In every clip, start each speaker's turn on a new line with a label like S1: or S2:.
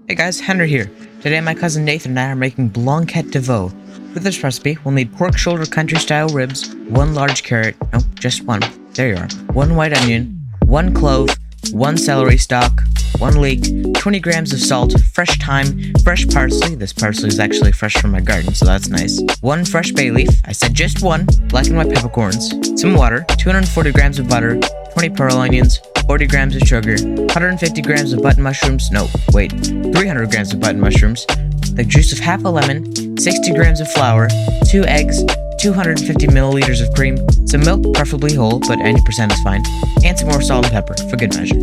S1: Hey guys, Henry here. Today my cousin Nathan and I are making Blanquette de Veau. For this recipe, we'll need pork shoulder country style ribs, 1 large carrot, no, just one, there you are, 1 white onion, 1 clove, 1 celery stalk, 1 leek, 20 grams of salt, fresh thyme, fresh parsley, this parsley is actually fresh from my garden, so that's nice, 1 fresh bay leaf, I said just 1, black and white peppercorns, some water, 240 grams of butter, 20 pearl onions, 40 grams of sugar, 150 grams of button mushrooms, 300 grams of button mushrooms, the juice of half a lemon, 60 grams of flour, 2 eggs, 250 milliliters of cream, some milk, preferably whole, but any percent is fine, and some more salt and pepper, for good measure.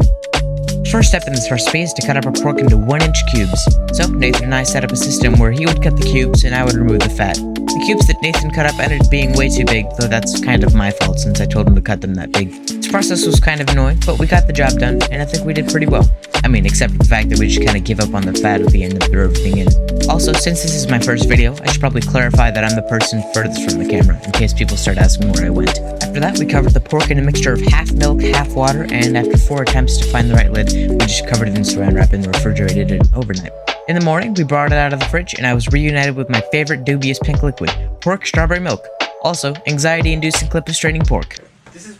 S1: First step in this recipe is to cut up our pork into 1-inch cubes. So Nathan and I set up a system where he would cut the cubes and I would remove the fat. The cubes that Nathan cut up ended up being way too big, though that's kind of my fault since I told him to cut them that big. This process was kind of annoying, but we got the job done, and I think we did pretty well. I mean, except for the fact that we just kind of give up on the fat at the end and throw everything in. Also, since this is my first video, I should probably clarify that I'm the person furthest from the camera, in case people start asking where I went. After that, we covered the pork in a mixture of half milk, half water, and after 4 attempts to find the right lid, we just covered it in saran wrap and refrigerated it overnight. In the morning, we brought it out of the fridge, and I was reunited with my favorite dubious pink liquid, pork strawberry milk. Also, anxiety-inducing clip of straining pork.
S2: This is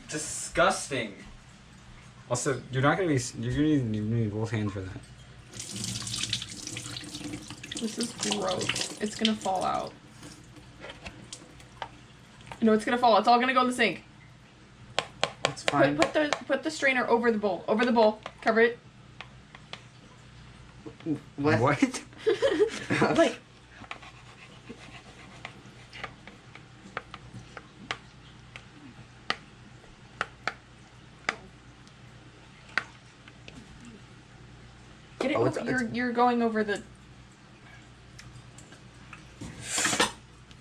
S2: disgusting. Also, you're gonna need both hands for that.
S3: This is gross. It's gonna fall out. No, it's gonna fall out. It's all gonna go in the sink.
S2: That's fine.
S3: Put the strainer over the bowl. Over the bowl. Cover it.
S2: What?
S3: Like. Get it over. You're going over the.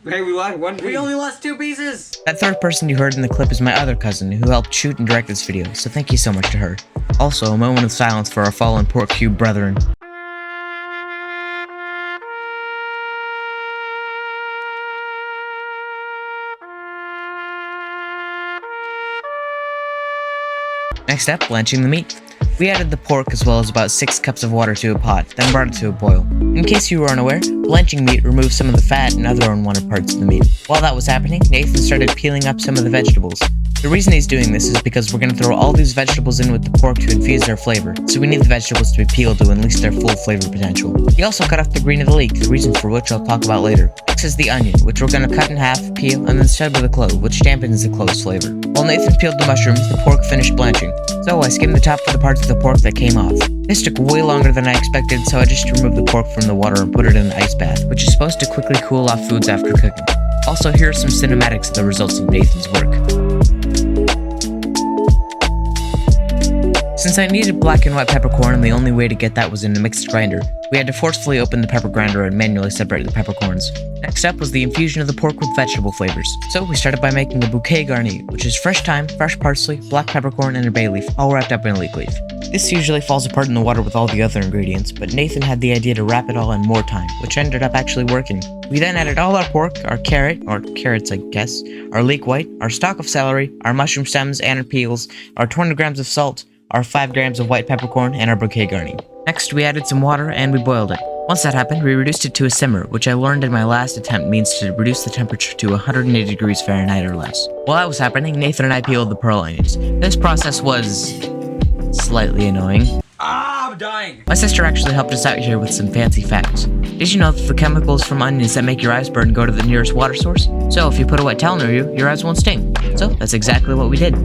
S2: Hey, we lost one piece.
S4: We only lost 2 pieces!
S1: That third person you heard in the clip is my other cousin, who helped shoot and direct this video, so thank you so much to her. Also, a moment of silence for our fallen pork cube brethren. Next up, blanching the meat. We added the pork as well as about 6 cups of water to a pot, then brought it to a boil. In case you were unaware, blanching meat removes some of the fat and other unwanted parts of the meat. While that was happening, Nathan started peeling up some of the vegetables. The reason he's doing this is because we're going to throw all these vegetables in with the pork to infuse their flavor, so we need the vegetables to be peeled to unleash their full flavor potential. He also cut off the green of the leek, the reason for which I'll talk about later. Next is the onion, which we're going to cut in half, peel, and then stud with a clove, which dampens the clove's flavor. While Nathan peeled the mushrooms, the pork finished blanching. So I skimmed the top for the parts of the pork that came off. This took way longer than I expected, so I just removed the pork from the water and put it in an ice bath, which is supposed to quickly cool off foods after cooking. Also, here are some cinematics of the results of Nathan's work. Since I needed black and white peppercorn and the only way to get that was in a mixed grinder, we had to forcefully open the pepper grinder and manually separate the peppercorns. Next up was the infusion of the pork with vegetable flavors. So we started by making a bouquet garni, which is fresh thyme, fresh parsley, black peppercorn, and a bay leaf, all wrapped up in a leek leaf. This usually falls apart in the water with all the other ingredients, but Nathan had the idea to wrap it all in more thyme, which ended up actually working. We then added all our pork, our carrot, or carrots I guess, our leek white, our stalk of celery, our mushroom stems and our peels, our 20 grams of salt, our 5 grams of white peppercorn, and our bouquet garni. Next, we added some water and we boiled it. Once that happened, we reduced it to a simmer, which I learned in my last attempt means to reduce the temperature to 180 degrees Fahrenheit or less. While that was happening, Nathan and I peeled the pearl onions. This process was slightly annoying.
S2: Ah, I'm dying!
S1: My sister actually helped us out here with some fancy facts. Did you know that the chemicals from onions that make your eyes burn go to the nearest water source? So if you put a wet towel near you, your eyes won't sting. So that's exactly what we did.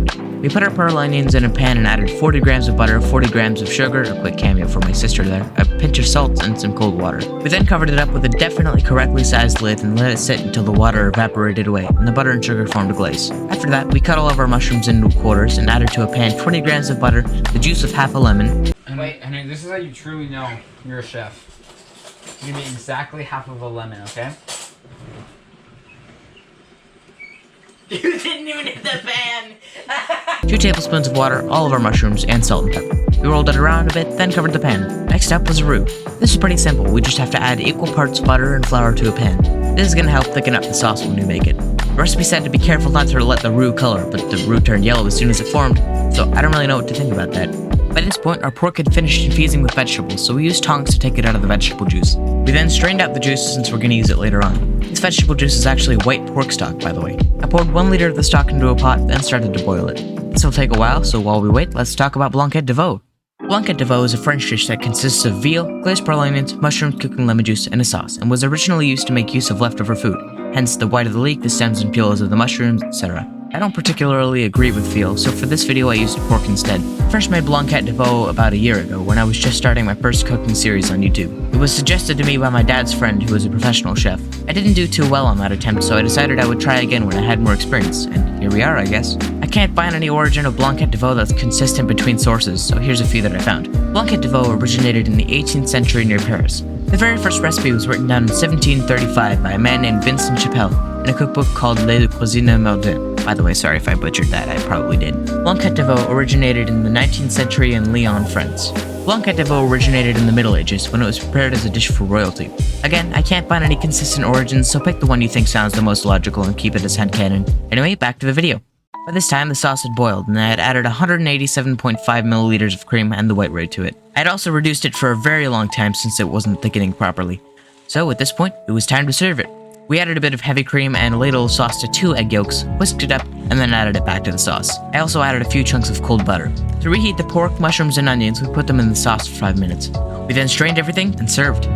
S1: We put our pearl onions in a pan and added 40 grams of butter, 40 grams of sugar, a quick cameo for my sister there, a pinch of salt, and some cold water. We then covered it up with a definitely correctly sized lid and let it sit until the water evaporated away and the butter and sugar formed a glaze. After that, we cut all of our mushrooms into quarters and added to a pan 20 grams of butter, the juice of half a lemon.
S2: Wait, Henry, this is how you truly know you're a chef. You give me exactly half of a lemon, okay?
S4: You didn't even hit the pan!
S1: 2 tablespoons of water, all of our mushrooms, and salt and pepper. We rolled it around a bit, then covered the pan. Next up was a roux. This is pretty simple, we just have to add equal parts butter and flour to a pan. This is going to help thicken up the sauce when we make it. The recipe said to be careful not to let the roux color, but the roux turned yellow as soon as it formed, so I don't really know what to think about that. By this point, our pork had finished infusing with vegetables, so we used tongs to take it out of the vegetable juice. We then strained out the juice since we're going to use it later on. This vegetable juice is actually white pork stock, by the way. I poured 1 liter of the stock into a pot, then started to boil it. This will take a while, so while we wait, let's talk about Blanquette de Veau. Blanquette de Veau is a French dish that consists of veal, glazed pearl onions, mushrooms, cooking lemon juice, and a sauce, and was originally used to make use of leftover food, hence the white of the leek, the stems and peels of the mushrooms, etc. I don't particularly agree with veal, so for this video I used pork instead. I first made Blanquette de Veau about a year ago when I was just starting my first cooking series on YouTube. It was suggested to me by my dad's friend who was a professional chef. I didn't do too well on that attempt, so I decided I would try again when I had more experience, and here we are, I guess. I can't find any origin of Blanquette de Veau that's consistent between sources, so here's a few that I found. Blanquette de Veau originated in the 18th century near Paris. The very first recipe was written down in 1735 by a man named Vincent Chapelle in a cookbook called Le Cuisine Moderne. By the way, sorry if I butchered that, I probably did. Blanquette de Veau originated in the 19th century in Lyon, France. Blanquette de Veau originated in the Middle Ages when it was prepared as a dish for royalty. Again, I can't find any consistent origins, so pick the one you think sounds the most logical and keep it as headcanon. Anyway, back to the video. By this time, the sauce had boiled, and I had added 187.5 milliliters of cream and the white roux to it. I had also reduced it for a very long time since it wasn't thickening properly. So at this point, it was time to serve it. We added a bit of heavy cream and a ladle of sauce to 2 egg yolks, whisked it up, and then added it back to the sauce. I also added a few chunks of cold butter. To reheat the pork, mushrooms, and onions, we put them in the sauce for 5 minutes. We then strained everything and served.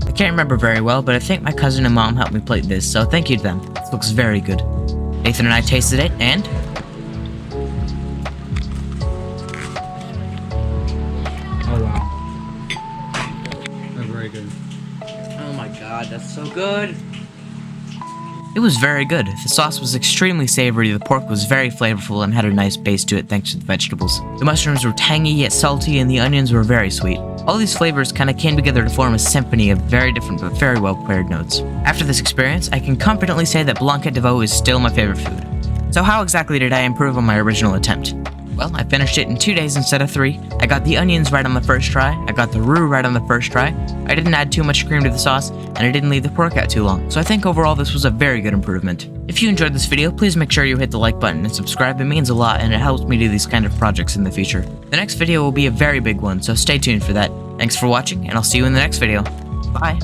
S1: I can't remember very well, but I think my cousin and mom helped me plate this, so thank you to them. This looks very good. Nathan and I tasted it, and...
S2: Oh wow. That's very good.
S4: Oh my god, that's so good.
S1: It was very good. The sauce was extremely savory, the pork was very flavorful and had a nice base to it thanks to the vegetables. The mushrooms were tangy yet salty, and the onions were very sweet. All these flavors kind of came together to form a symphony of very different but very well paired notes. After this experience, I can confidently say that Blanquette de Veau is still my favorite food. So how exactly did I improve on my original attempt? Well, I finished it in 2 days instead of 3. I got the onions right on the first try, I got the roux right on the first try, I didn't add too much cream to the sauce, and I didn't leave the pork out too long. So I think overall this was a very good improvement. If you enjoyed this video, please make sure you hit the like button and subscribe. It means a lot and it helps me do these kind of projects in the future. The next video will be a very big one, so stay tuned for that. Thanks for watching, and I'll see you in the next video. Bye!